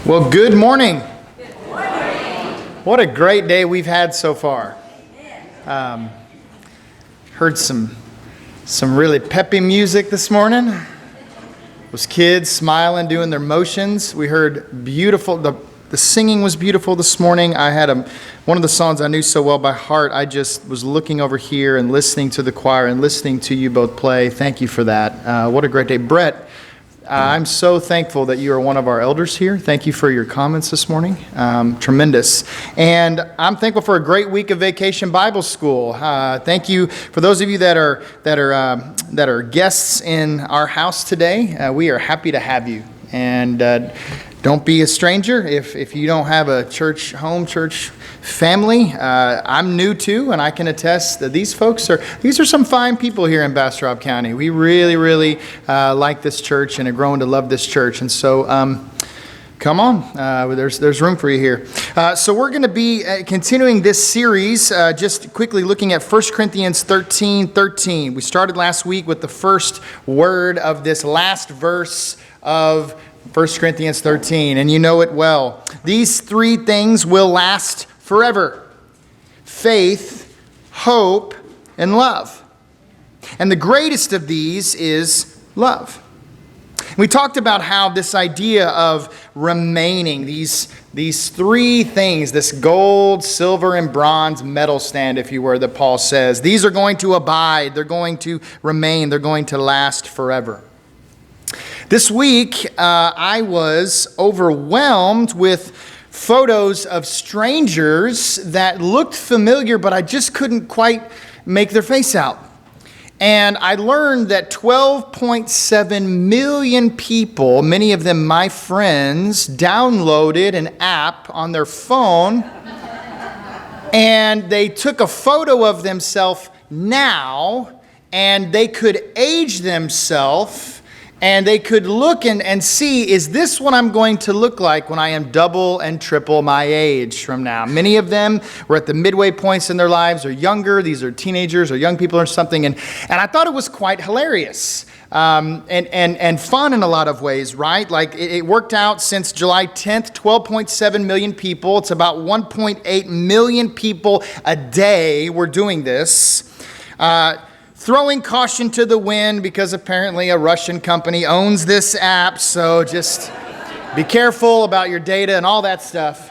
Well, good morning. Good morning. What a great day we've had so far. Heard some really peppy music this morning. Those kids smiling, doing their motions. We heard beautiful, the singing was beautiful this morning. I had one of the songs I knew so well by heart. I just was looking over here and listening to the choir and listening to you both play. Thank you for that. What a great day. Brett, I'm so thankful that you are one of our elders here. Thank you for your comments this morning. Tremendous. And I'm thankful for a great week of Vacation Bible School. Thank you for those of you that are guests in our house today. We are happy to have you. And don't be a stranger if you don't have a church family. I'm new too, and I can attest that these are some fine people here in Bastrop County. We really like this church and are growing to love this church. And so come on, there's room for you here. So we're going to be continuing this series, just quickly looking at 1 Corinthians 13:13. We started last week with the first word of this last verse of 1 Corinthians 13, and you know it well. These three things will last forever: faith, hope, and love. And the greatest of these is love. We talked about how this idea of remaining, these three things, this gold, silver, and bronze medal stand, if you were, that Paul says, these are going to abide, they're going to remain, they're going to last forever. This week, I was overwhelmed with photos of strangers that looked familiar, but I just couldn't quite make their face out. And I learned that 12.7 million people, many of them my friends, downloaded an app on their phone, and they took a photo of themselves now, and they could age themselves. And they could look and see, is this what I'm going to look like when I am double and triple my age from now? Many of them were at the midway points in their lives or younger. These are teenagers or young people or something. And I thought it was quite hilarious and fun in a lot of ways, right? Like it worked out since July 10th, 12.7 million people. It's about 1.8 million people a day were doing this. Throwing caution to the wind because apparently a Russian company owns this app, so just be careful about your data and all that stuff.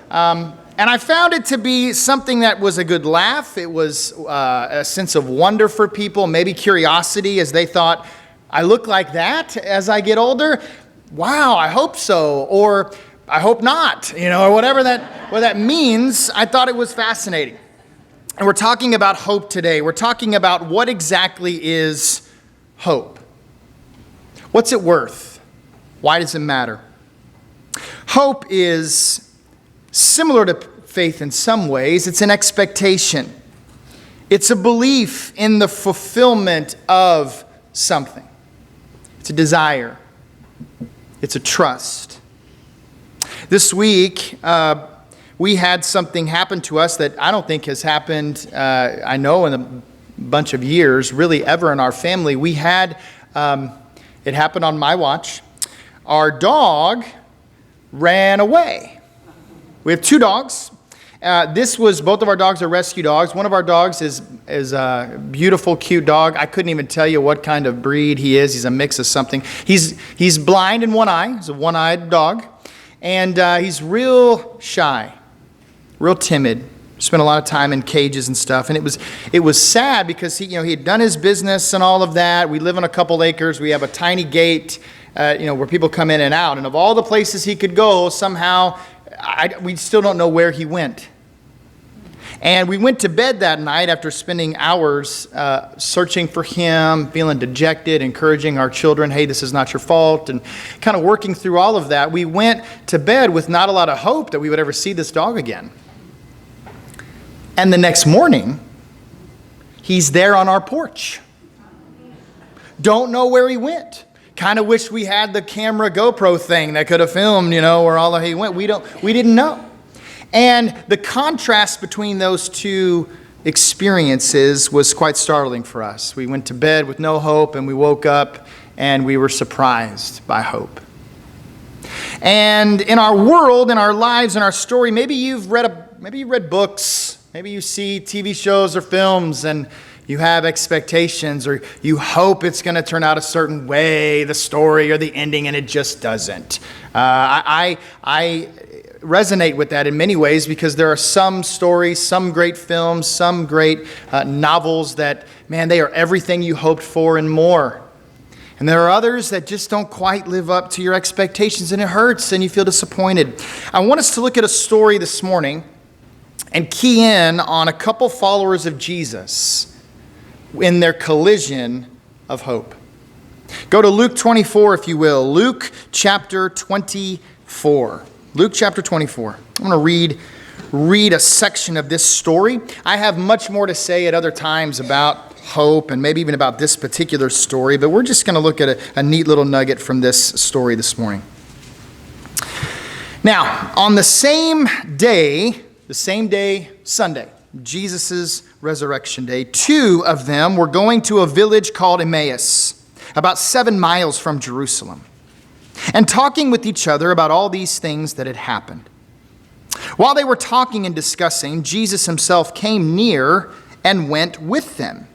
And I found it to be something that was a good laugh. It was a sense of wonder for people, maybe curiosity as they thought, I look like that as I get older? Wow, I hope so, or I hope not, or whatever that means. I thought it was fascinating. And we're talking about hope today. We're talking about what exactly is hope. What's it worth? Why does it matter? Hope is similar to faith in some ways. It's an expectation. It's a belief in the fulfillment of something. It's a desire. It's a trust. This week, we had something happen to us that I don't think has happened, I know, in a bunch of years, really ever in our family. We had, it happened on my watch. Our dog ran away. We have two dogs. Both of our dogs are rescue dogs. One of our dogs is a beautiful, cute dog. I couldn't even tell you what kind of breed he is. He's a mix of something. He's blind in one eye. He's a one-eyed dog. And he's real shy. Real timid, spent a lot of time in cages and stuff, and it was sad because he had done his business and all of that. We live on a couple acres. We have a tiny gate, where people come in and out. And of all the places he could go, somehow we still don't know where he went. And we went to bed that night after spending hours searching for him, feeling dejected, encouraging our children, hey, this is not your fault, and kind of working through all of that. We went to bed with not a lot of hope that we would ever see this dog again. And the next morning, he's there on our porch. Don't know where he went. Kind of wish we had the camera GoPro thing that could have filmed, where all of he went. We didn't know. And the contrast between those two experiences was quite startling for us. We went to bed with no hope, and we woke up and we were surprised by hope. And in our world, in our lives, in our story, maybe you've read books, maybe you see TV shows or films, and you have expectations, or you hope it's going to turn out a certain way, the story or the ending, and it just doesn't. I resonate with that in many ways, because there are some stories, some great films, some great novels that, man, they are everything you hoped for and more. And there are others that just don't quite live up to your expectations, and it hurts and you feel disappointed. I want us to look at a story this morning and key in on a couple followers of Jesus in their collision of hope. Go to Luke 24, if you will. Luke chapter 24. Luke chapter 24. I'm going to read a section of this story. I have much more to say at other times about hope and maybe even about this particular story, but we're just going to look at a neat little nugget from this story this morning. Now, on the same day, Sunday, Jesus' resurrection day, two of them were going to a village called Emmaus, about 7 miles from Jerusalem, and talking with each other about all these things that had happened. While they were talking and discussing, Jesus himself came near and went with them,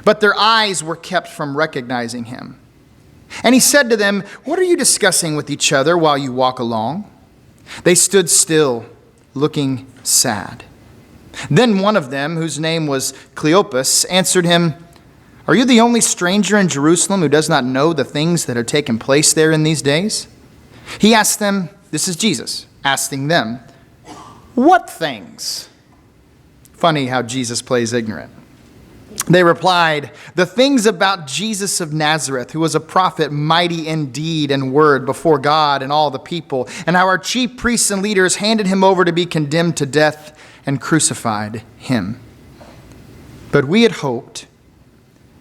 but their eyes were kept from recognizing him. And he said to them, "What are you discussing with each other while you walk along?" They stood still, looking sad. Then one of them, whose name was Cleopas, answered him, "Are you the only stranger in Jerusalem who does not know the things that are taking place there in these days?" He asked them, this is Jesus, asking them, "What things?" Funny how Jesus plays ignorant. They replied, "The things about Jesus of Nazareth, who was a prophet, mighty in deed and word before God and all the people, and how our chief priests and leaders handed him over to be condemned to death and crucified him. But we had hoped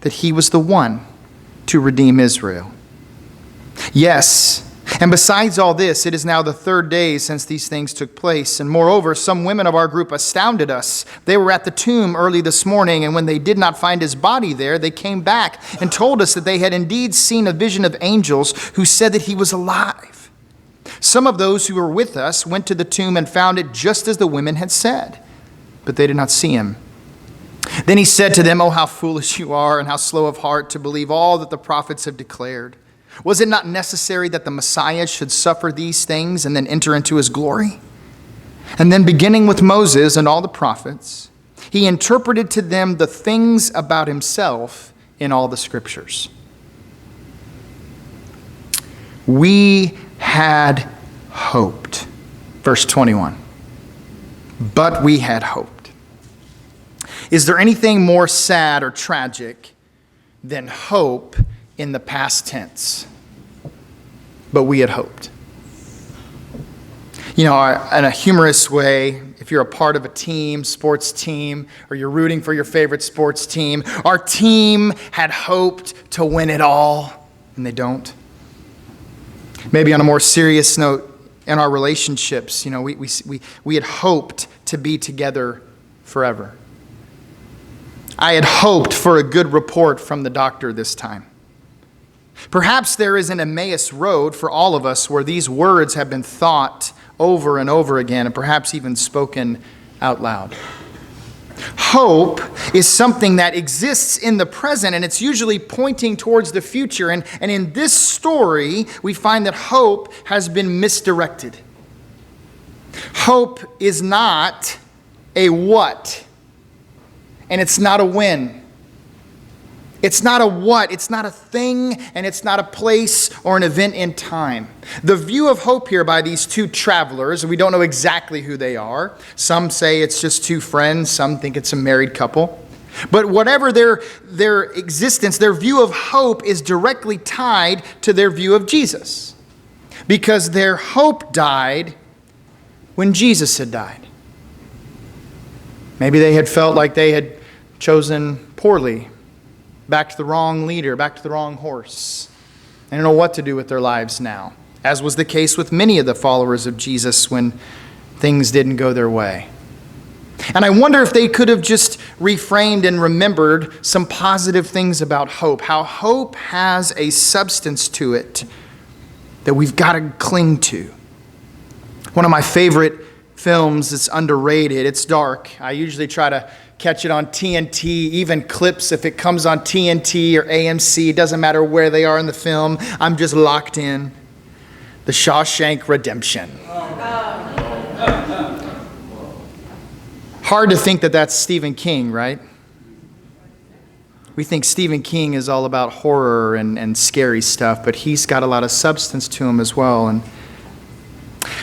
that he was the one to redeem Israel. Yes, and besides all this, it is now the 3rd day since these things took place. And moreover, some women of our group astounded us. They were at the tomb early this morning, and when they did not find his body there, they came back and told us that they had indeed seen a vision of angels who said that he was alive. Some of those who were with us went to the tomb and found it just as the women had said, but they did not see him." Then he said to them, "Oh, how foolish you are, and how slow of heart to believe all that the prophets have declared. Was it not necessary that the Messiah should suffer these things and then enter into his glory?" And then, beginning with Moses and all the prophets, he interpreted to them the things about himself in all the scriptures. We had hoped. Verse 21. But we had hoped. Is there anything more sad or tragic than hope in the past tense? But we had hoped. You know, in a humorous way, if you're a part of a team, sports team, or you're rooting for your favorite sports team, our team had hoped to win it all, and they don't. Maybe on a more serious note, in our relationships, you know, we had hoped to be together forever. I had hoped for a good report from the doctor this time. Perhaps there is an Emmaus road for all of us where these words have been thought over and over again, and perhaps even spoken out loud. Hope is something that exists in the present, and it's usually pointing towards the future. And in this story, we find that hope has been misdirected. Hope is not a what, and it's not a when. It's not a what, it's not a thing, and it's not a place or an event in time. The view of hope here by these two travelers, we don't know exactly who they are. Some say it's just two friends, some think it's a married couple. But whatever their existence, their view of hope is directly tied to their view of Jesus. Because their hope died when Jesus had died. Maybe they had felt like they had chosen poorly, backed the wrong leader, backed the wrong horse. They don't know what to do with their lives now, as was the case with many of the followers of Jesus when things didn't go their way. And I wonder if they could have just reframed and remembered some positive things about hope, how hope has a substance to it that we've got to cling to. One of my favorite films that's underrated, it's dark. I usually try to catch it on TNT, even clips if it comes on TNT or AMC. It doesn't matter where they are in the film. I'm just locked in. The Shawshank Redemption. Hard to think that that's Stephen King, right? We think Stephen King is all about horror and scary stuff, but he's got a lot of substance to him as well. And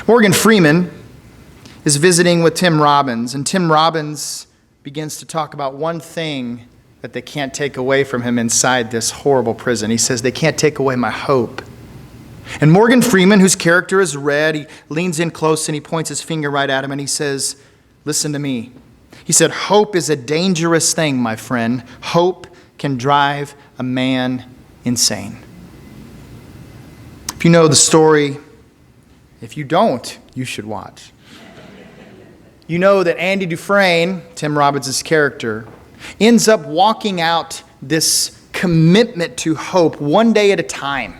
Morgan Freeman is visiting with Tim Robbins, and Tim Robbins begins to talk about one thing that they can't take away from him inside this horrible prison. He says, they can't take away my hope. And Morgan Freeman, whose character is Red, he leans in close and he points his finger right at him and he says, listen to me. He said, hope is a dangerous thing, my friend. Hope can drive a man insane. If you know the story, if you don't, you should watch. You know that Andy Dufresne, Tim Robbins' character, ends up walking out this commitment to hope one day at a time.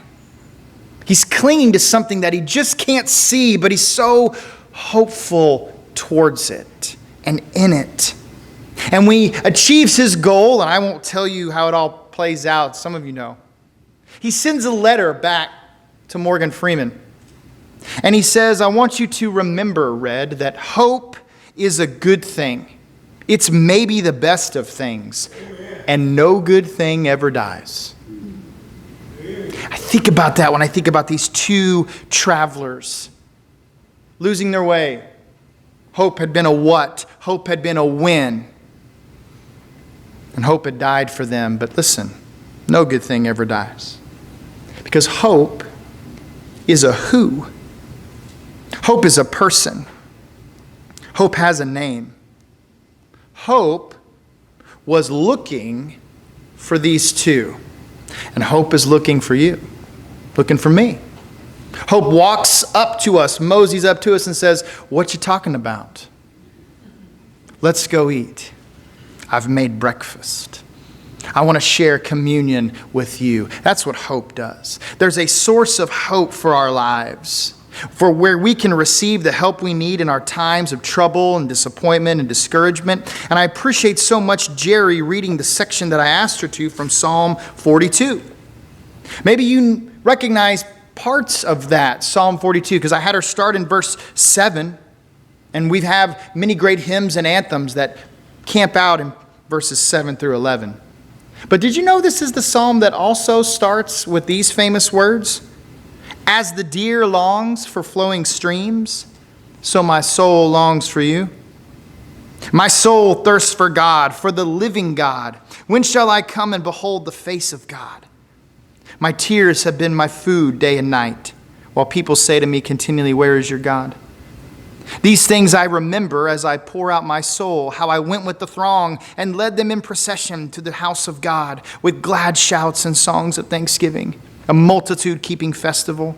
He's clinging to something that he just can't see, but he's so hopeful towards it and in it. And when he achieves his goal, and I won't tell you how it all plays out, some of you know, he sends a letter back to Morgan Freeman. And he says, I want you to remember, Red, that hope is a good thing. It's maybe the best of things. And no good thing ever dies. I think about that when I think about these two travelers losing their way. Hope had been a what? Hope had been a when. And hope had died for them. But listen, no good thing ever dies. Because hope is a who. Hope is a person. Hope has a name. Hope was looking for these two. And hope is looking for you. Looking for me. Hope walks up to us, moseys up to us and says, what you talking about? Let's go eat. I've made breakfast. I want to share communion with you. That's what hope does. There's a source of hope for our lives, for where we can receive the help we need in our times of trouble and disappointment and discouragement. And I appreciate so much Jerry reading the section that I asked her to from Psalm 42. Maybe you recognize parts of that, Psalm 42, because I had her start in verse 7, and we have many great hymns and anthems that camp out in verses 7 through 11. But did you know this is the psalm that also starts with these famous words? As the deer longs for flowing streams, so my soul longs for you. My soul thirsts for God, for the living God. When shall I come and behold the face of God? My tears have been my food day and night, while people say to me continually, where is your God? These things I remember as I pour out my soul, how I went with the throng and led them in procession to the house of God with glad shouts and songs of thanksgiving, a multitude keeping festival.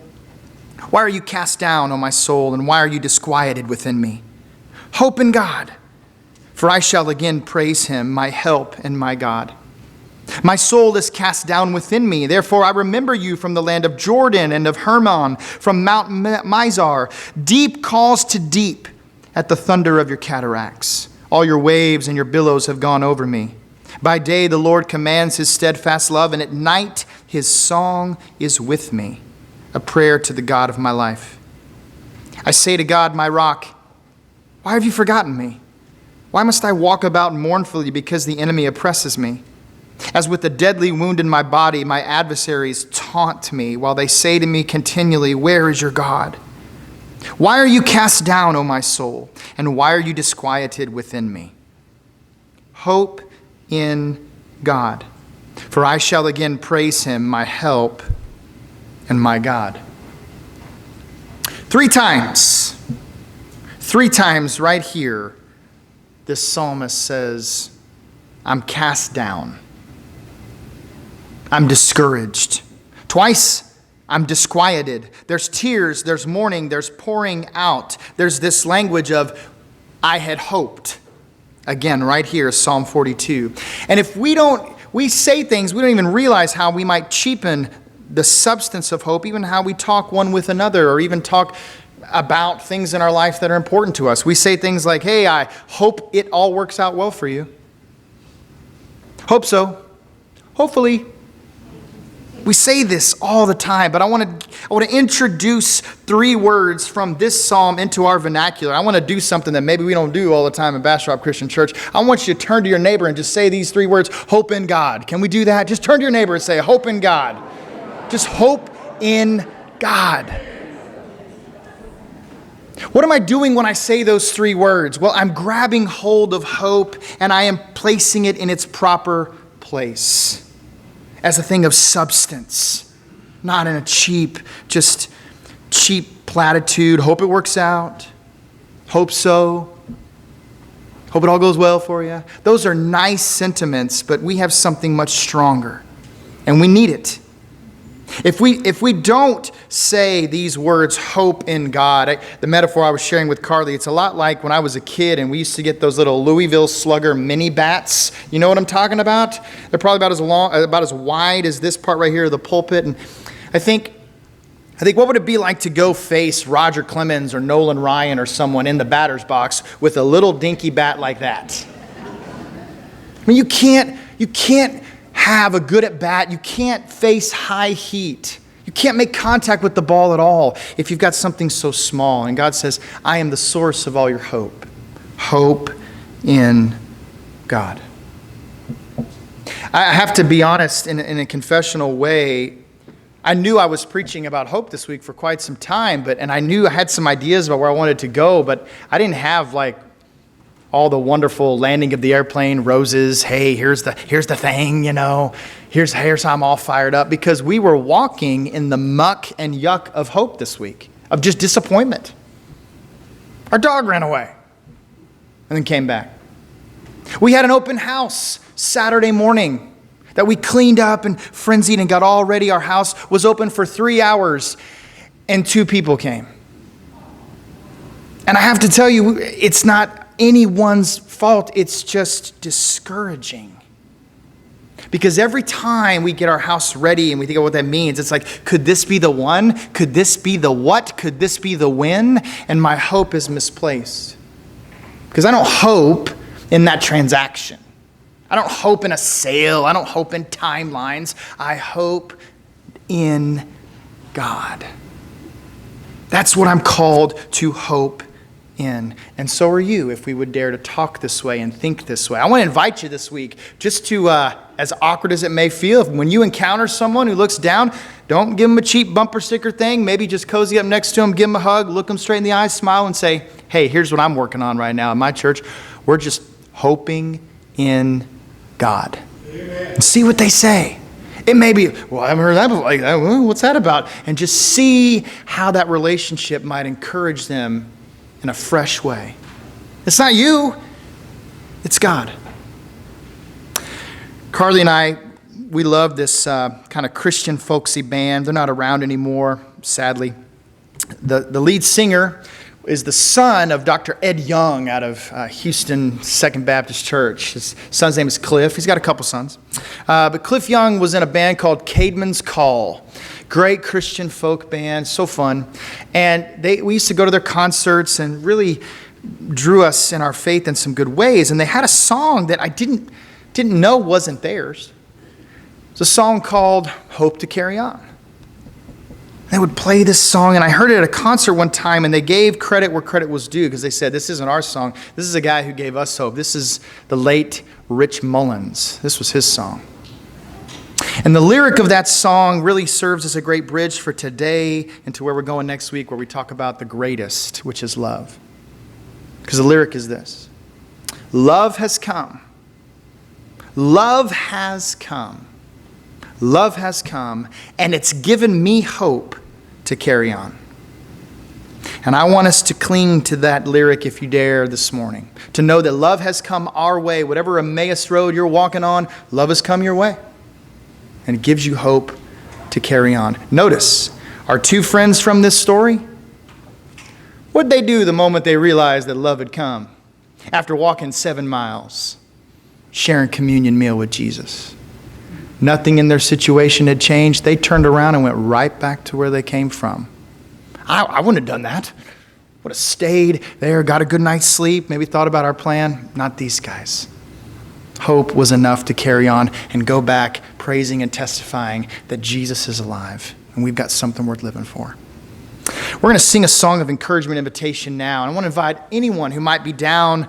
Why are you cast down, O my soul, and why are you disquieted within me? Hope in God, for I shall again praise him, my help and my God. My soul is cast down within me. Therefore, I remember you from the land of Jordan and of Hermon, from Mount Mizar. Deep calls to deep at the thunder of your cataracts. All your waves and your billows have gone over me. By day, the Lord commands his steadfast love, and at night, his song is with me, a prayer to the God of my life. I say to God, my rock, why have you forgotten me? Why must I walk about mournfully because the enemy oppresses me? As with a deadly wound in my body, my adversaries taunt me while they say to me continually, where is your God? Why are you cast down, O my soul? And why are you disquieted within me? Hope in God, for I shall again praise him, my help and my God. Three times right here, this psalmist says, I'm cast down. I'm discouraged. Twice, I'm disquieted. There's tears, there's mourning, there's pouring out. There's this language of, I had hoped. Again, right here, Psalm 42. And if we say things, we don't even realize how we might cheapen the substance of hope, even how we talk one with another, or even talk about things in our life that are important to us. We say things like, hey, I hope it all works out well for you. Hope so. Hopefully. We say this all the time, but I want to introduce 3 words from this psalm into our vernacular. I want to do something that maybe we don't do all the time in Bastrop Christian Church. I want you to turn to your neighbor and just say these 3 words, hope in God. Can we do that? Just turn to your neighbor and say, hope in God. Just hope in God. What am I doing when I say those 3 words? Well, I'm grabbing hold of hope and I am placing it in its proper place as a thing of substance, not in a cheap platitude. Hope it works out. Hope so. Hope it all goes well for you. Those are nice sentiments, but we have something much stronger, and we need it. If we don't say these words, hope in God, the metaphor I was sharing with Carly, it's a lot like when I was a kid and we used to get those little Louisville Slugger mini bats. You know what I'm talking about? They're probably about as wide as this part right here of the pulpit. And I think what would it be like to go face Roger Clemens or Nolan Ryan or someone in the batter's box with a little dinky bat like that? I mean, you can't have a good at bat. You can't face high heat. You can't make contact with the ball at all if you've got something so small. And God says, I am the source of all your hope. Hope in God. I have to be honest, in a confessional way, I knew I was preaching about hope this week for quite some time, and I knew I had some ideas about where I wanted to go, but I didn't have all the wonderful landing of the airplane, roses, hey, here's the thing, here's how I'm all fired up, because we were walking in the muck and yuck of hope this week, of just disappointment. Our dog ran away and then came back. We had an open house Saturday morning that we cleaned up and frenzied and got all ready. Our house was open for 3 hours and 2 people came. And I have to tell you, it's not anyone's fault. It's just discouraging. Because every time we get our house ready and we think of what that means, it's like, could this be the one? Could this be the what? Could this be the when? And my hope is misplaced. Because I don't hope in that transaction. I don't hope in a sale. I don't hope in timelines. I hope in God. That's what I'm called to hope in. And so are you, if we would dare to talk this way and think this way. I want to invite you this week just to, as awkward as it may feel, when you encounter someone who looks down, don't give them a cheap bumper sticker thing. Maybe just cozy up next to them, give them a hug, look them straight in the eyes, smile, and say, hey, here's what I'm working on right now in my church. We're just hoping in God. Amen. And see what they say. It may be, well, I haven't heard that before. Like, what's that about? And just see how that relationship might encourage them in a fresh way. It's not you, it's God. Carly and I, we love this kind of Christian folksy band. They're not around anymore, sadly. The lead singer is the son of Dr. Ed Young out of Houston Second Baptist Church. His son's name is Cliff. He's got a couple sons. But Cliff Young was in a band called Caedmon's Call. Great Christian folk band, so fun. And we used to go to their concerts and really drew us in our faith in some good ways. And they had a song that I didn't know wasn't theirs. It's a song called Hope to Carry On. They would play this song, and I heard it at a concert one time, and they gave credit where credit was due, because they said, this isn't our song. This is a guy who gave us hope. This is the late Rich Mullins. This was his song. And the lyric of that song really serves as a great bridge for today and to where we're going next week, where we talk about the greatest, which is love. Because the lyric is this: love has come. Love has come. Love has come, and it's given me hope to carry on. And I want us to cling to that lyric, if you dare, this morning. To know that love has come our way. Whatever Emmaus road you're walking on, love has come your way. And it gives you hope to carry on. Notice, our 2 friends from this story, what did they do the moment they realized that love had come? After walking 7 miles, sharing communion meal with Jesus. Nothing in their situation had changed. They turned around and went right back to where they came from. I wouldn't have done that. Would have stayed there, got a good night's sleep, maybe thought about our plan. Not these guys. Hope was enough to carry on and go back praising and testifying that Jesus is alive and we've got something worth living for. We're going to sing a song of encouragement invitation now. And I want to invite anyone who might be down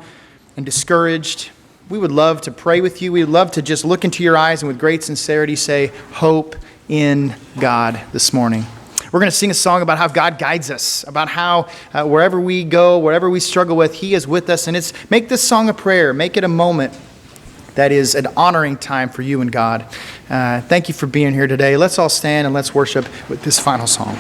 and discouraged. We would love to pray with you. We would love to just look into your eyes and with great sincerity say, hope in God this morning. We're going to sing a song about how God guides us, about how wherever we go, wherever we struggle with, He is with us. And make this song a prayer. Make it a moment that is an honoring time for you and God. Thank you for being here today. Let's all stand and let's worship with this final song.